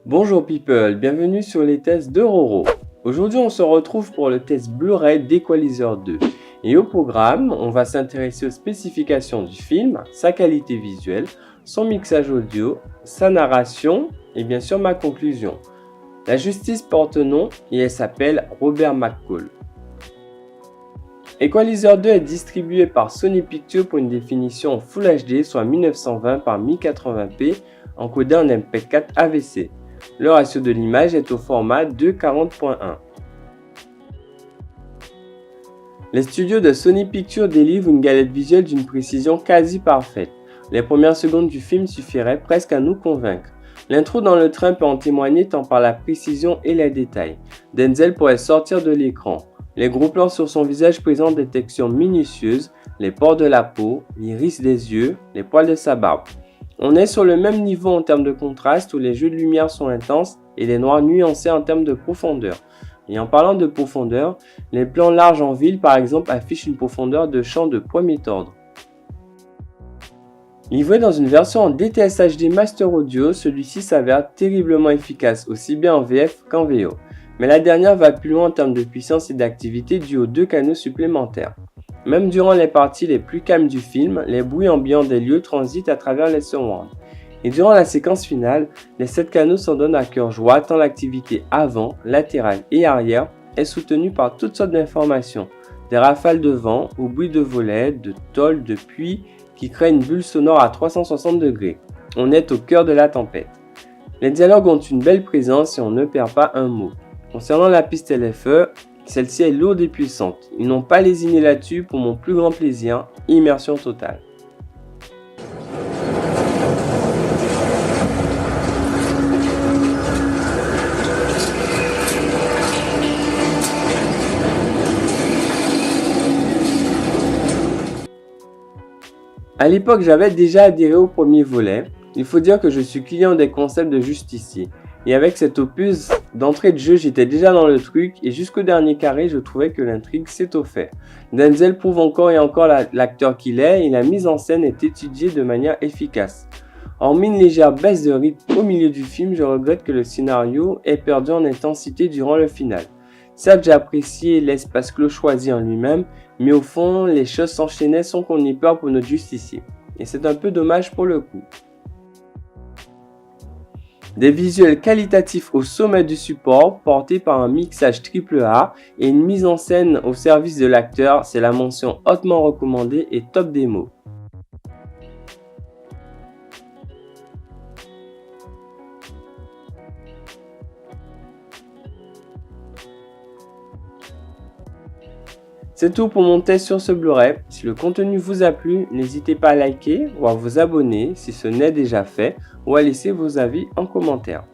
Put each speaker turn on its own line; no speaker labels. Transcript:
Bonjour people, bienvenue sur les tests de Roro. Aujourd'hui on se retrouve pour le test Blu-ray d'Equalizer 2. Et au programme, on va s'intéresser aux spécifications du film, sa qualité visuelle, son mixage audio, sa narration et bien sûr ma conclusion. La justice porte nom et elle s'appelle Robert McCall. Equalizer 2 est distribué par Sony Pictures pour une définition en Full HD soit 1920 par 1080p encodé en MP4 AVC. Le ratio de l'image est au format 2:40.1. Les studios de Sony Pictures délivrent une galette visuelle d'une précision quasi parfaite. Les premières secondes du film suffiraient presque à nous convaincre. L'intro dans le train peut en témoigner tant par la précision et les détails. Denzel pourrait sortir de l'écran. Les gros plans sur son visage présentent des textures minutieuses, les pores de la peau, l'iris des yeux, les poils de sa barbe. On est sur le même niveau en termes de contraste où les jeux de lumière sont intenses et les noirs nuancés en termes de profondeur. Et en parlant de profondeur, les plans larges en ville par exemple affichent une profondeur de champ de premier ordre. Livré dans une version en DTS HD Master Audio, celui-ci s'avère terriblement efficace aussi bien en VF qu'en VO. Mais la dernière va plus loin en termes de puissance et d'activité dû aux 2 canaux supplémentaires. Même durant les parties les plus calmes du film, les bruits ambiants des lieux transitent à travers les surrounds. Et durant la séquence finale, les 7 canaux s'en donnent à cœur joie tant l'activité avant, latérale et arrière est soutenue par toutes sortes d'informations. Des rafales de vent, au bruit de volets, de tôles, de pluie qui créent une bulle sonore à 360 degrés. On est au cœur de la tempête. Les dialogues ont une belle présence et on ne perd pas un mot. Concernant la piste LFE, celle-ci est lourde et puissante. Ils n'ont pas lésiné là-dessus pour mon plus grand plaisir, immersion totale. A l'époque, j'avais déjà adhéré au premier volet. Il faut dire que je suis client des concepts de justicier. Et avec cet opus, d'entrée de jeu, j'étais déjà dans le truc et jusqu'au dernier carré, je trouvais que l'intrigue s'étoffait. Denzel prouve encore et encore l'acteur qu'il est et la mise en scène est étudiée de manière efficace. Hormis une légère baisse de rythme au milieu du film, je regrette que le scénario ait perdu en intensité durant le final. Certes, j'ai apprécié l'espace clos choisi en lui-même, mais au fond, les choses s'enchaînaient sans qu'on ait peur pour notre justicier. Et c'est un peu dommage pour le coup. Des visuels qualitatifs au sommet du support, portés par un mixage AAA et une mise en scène au service de l'acteur, c'est la mention hautement recommandée et top démo. C'est tout pour mon test sur ce Blu-ray. Si le contenu vous a plu, n'hésitez pas à liker ou à vous abonner si ce n'est déjà fait ou à laisser vos avis en commentaire.